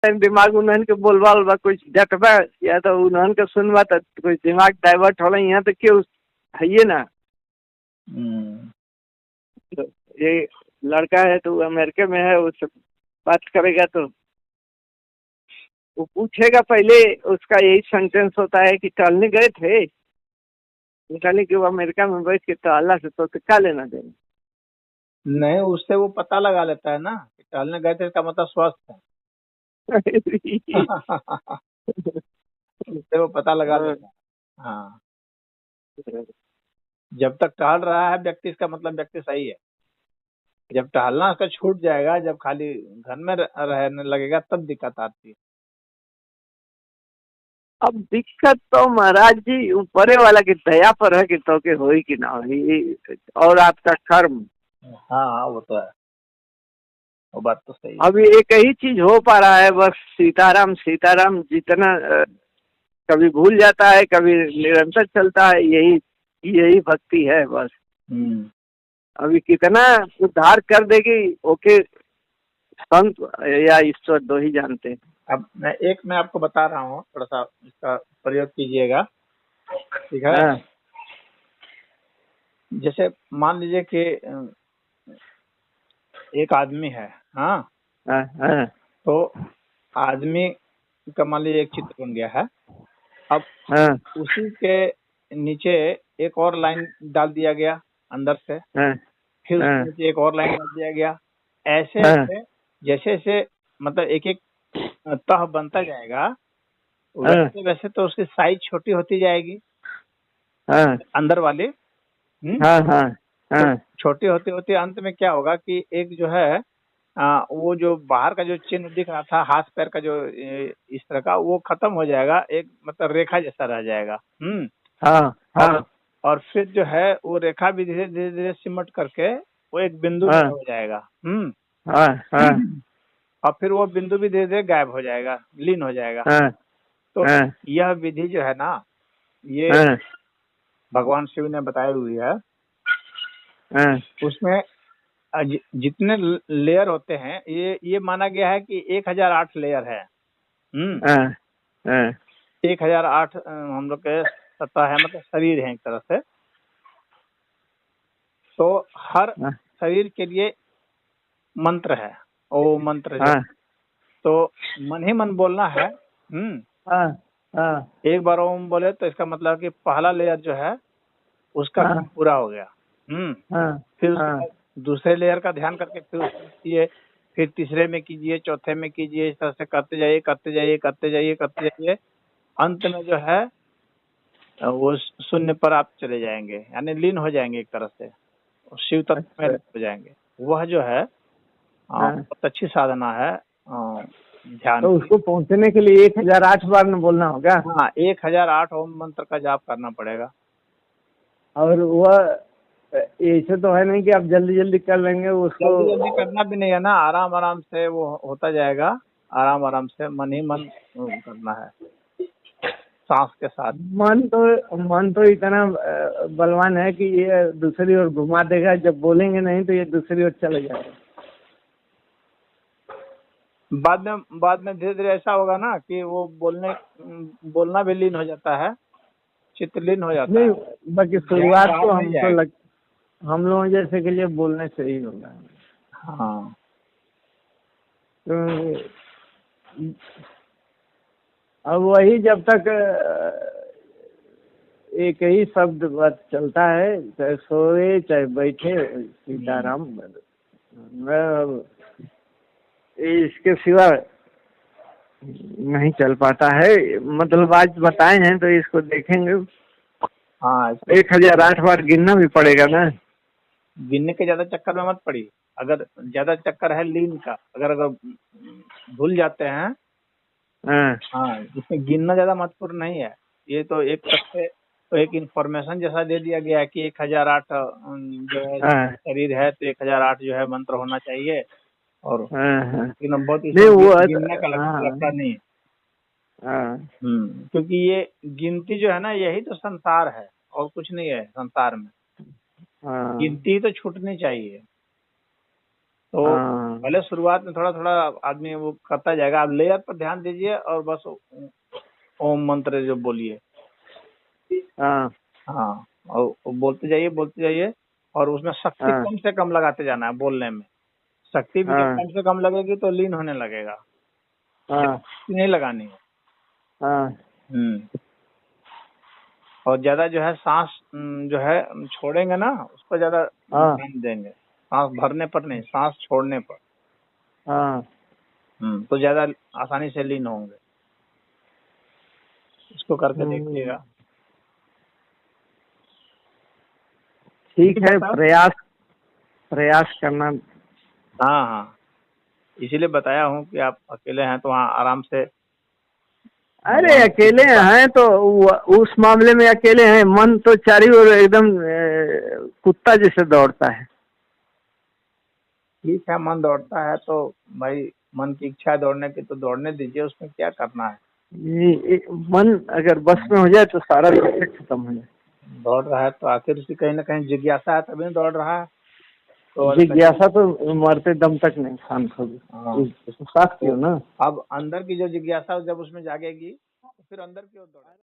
दिमाग उन्हन के बोलबा उलबा कुछ जटबा या तो उन्हन के सुनबा तो कुछ दिमाग डाइवर्ट होला। यहाँ तो क्यों है ये ना। तो ये लड़का है तो वो अमेरिका में है, उससे बात करेगा तो वो पूछेगा पहले। उसका यही सेंटेंस होता है कि टहलने गए थे, निकाले कि वो अमेरिका में बैठ के टहला से तो क्या लेना देना। नहीं, उससे वो पता लगा लेता है ना कि टहलने गए थे, इसका मतलब स्वस्थ है। उससे वो पता लगा लेता है। हाँ, जब तक टहल रहा है व्यक्ति, इसका मतलब व्यक्ति सही है। जब टहलना उसका छूट जाएगा, जब खाली घर में रहने लगेगा, तब दिक्कत आती है। अब दिक्कत तो महाराज जी ऊपरे वाला की दया पर है कि तो के होई कि ना होई, और आपका कर्म। हाँ, वो तो है, वो बात तो सही है। अभी एक ही चीज हो पा रहा है बस, सीताराम सीताराम। जितना कभी भूल जाता है, कभी निरंतर चलता है, यही यही भक्ति है बस। अभी कितना उद्धार कर देगी ओके, संत या ईश्वर दो ही जानते हैं। अब मैं आपको बता रहा हूँ, थोड़ा सा इसका प्रयोग कीजिएगा, ठीक है। हाँ। जैसे मान लीजिए कि एक आदमी है। हाँ। हाँ। हाँ। तो आदमी का मान लीजिए एक चित्र बन गया है। अब हाँ। उसी के नीचे एक और लाइन डाल दिया गया अंदर से। हाँ। फिर उसके हाँ। नीचे एक और लाइन डाल दिया गया। ऐसे हाँ। ऐसे जैसे जैसे मतलब एक एक तह बनता जाएगा, हाँ। वैसे वैसे तो उसकी साइज छोटी होती जाएगी हाँ। अंदर वाली। हाँ। हाँ। तो हाँ। छोटी होते होते अंत में क्या होगा कि एक जो है वो जो बाहर का जो चिन्ह दिख रहा था, हाथ पैर का जो इस तरह का, वो खत्म हो जाएगा, एक मतलब रेखा जैसा रह जाएगा। हाँ। और हाँ। और फिर जो है वो रेखा भी धीरे धीरे धीरे सिमट करके वो एक बिंदु में हाँ। हो जाएगा। हाँ। हाँ। और फिर वो बिंदु भी धीरे धीरे गायब हो जाएगा, लीन हो जाएगा। हाँ। तो हाँ। यह विधि जो है ना, ये हाँ। भगवान शिव ने बताई हुई है। हाँ। उसमें जितने लेयर होते हैं, ये माना गया है कि 1008 लेयर है। हाँ। हाँ। 1008 हम लोग के सत्ता है, मतलब शरीर है एक तरह से। तो हर शरीर के लिए मंत्र है, ओ मंत्र जो, हाँ। तो मन ही मन बोलना है। हाँ। हाँ। एक बार ओम बोले तो इसका मतलब कि पहला लेयर जो है उसका काम पूरा हो गया। हाँ। फिर उसके हाँ। बाद दूसरे लेयर का ध्यान करके फिर उसमें कीजिए, फिर तीसरे में कीजिए, चौथे में कीजिए, इस तरह से करते जाइए करते जाइए करते जाइए करते जाइए। अंत में जो है वो शून्य पर आप चले जाएंगे, यानी लीन हो जाएंगे एक तरह से, शिव तत्व में लीन हो जाएंगे। वह जो है बहुत अच्छी साधना है ध्यान तो की। उसको पहुंचने के लिए 1008 बार न बोलना होगा। हाँ, 1008 ओम मंत्र का जाप करना पड़ेगा। और वह ऐसे तो है नहीं कि आप जल्दी जल्दी कर लेंगे उसको। जल्दी जल्दी करना भी नहीं है ना, आराम आराम से वो होता जाएगा। आराम आराम से मन ही मन करना है, सांस के साथ। मन तो इतना बलवान है कि ये दूसरी ओर घुमा देगा। जब बोलेंगे नहीं तो ये दूसरी ओर चले जाएगा। बाद में धीरे धीरे ऐसा होगा ना कि वो बोलना भी लीन हो जाता है, चित्त लीन हो जाता नहीं, है। बाकी शुरुआत तो हम लोग जैसे के लिए बोलने से ही होगा। हाँ। तो अब वही जब तक एक ही शब्द बस चलता है, चाहे सोए चाहे बैठे, सीताराम। इसके सिवा नहीं चल पाता है। मतलब आज बताए हैं तो इसको देखेंगे। हाँ, 1008 बार गिनना भी पड़ेगा ना। गिनने के ज्यादा चक्कर में मत पड़िए। अगर ज्यादा चक्कर है लीन का, अगर भूल जाते हैं। हाँ, इसमें गिनना ज्यादा महत्वपूर्ण नहीं है। ये तो एक तरह से तो एक इंफॉर्मेशन जैसा दे दिया गया है कि 1008 जो है शरीर है, तो 1008 जो है मंत्र होना चाहिए। और लेकिन बहुत नहीं वो गिनने का लगता नहीं है। क्योंकि ये गिनती जो है ना, यही तो संसार है, और कुछ नहीं है संसार में। गिनती तो छूटनी चाहिए। तो पहले शुरुआत में थोड़ा थोड़ा आदमी वो करता जाएगा। आप लेयर पर ध्यान दीजिए और बस ओम मंत्र जो बोलिए। हाँ, और बोलते जाइए और उसमें शक्ति कम से कम लगाते जाना है बोलने में। शक्ति भी जब कम से कम लगेगी तो लीन होने लगेगा। नहीं लगानी है। और ज्यादा जो है सांस जो है छोड़ेंगे ना, उस पर ज्यादा ध्यान देंगे। सांस भरने पर नहीं, सांस छोड़ने पर। तो ज्यादा आसानी से लीन होंगे। इसको करके देखिएगा। ठीक है, प्रयास करना। हाँ, इसीलिए बताया हूँ कि आप अकेले हैं तो वहाँ आराम से। अरे अकेले हैं तो उस मामले में अकेले हैं, मन तो चारों ओर एकदम कुत्ता जैसे दौड़ता है। ठीक है, मन दौड़ता है तो भाई मन की इच्छा दौड़ने की तो दौड़ने दीजिए, उसमें क्या करना है। मन अगर बस में हो जाए तो सारा खत्म हो जाए। दौड़ रहा है तो आखिर उसकी कहीं ना कहीं जिज्ञासा है, तभी दौड़ रहा है। तो जिज्ञासा तो मरते दम तक नहीं शांत होगी। साथ क्यों ना। अब अंदर की जो जिज्ञासा जब उसमें जागेगी तो फिर अंदर की ओर दौड़ेगा।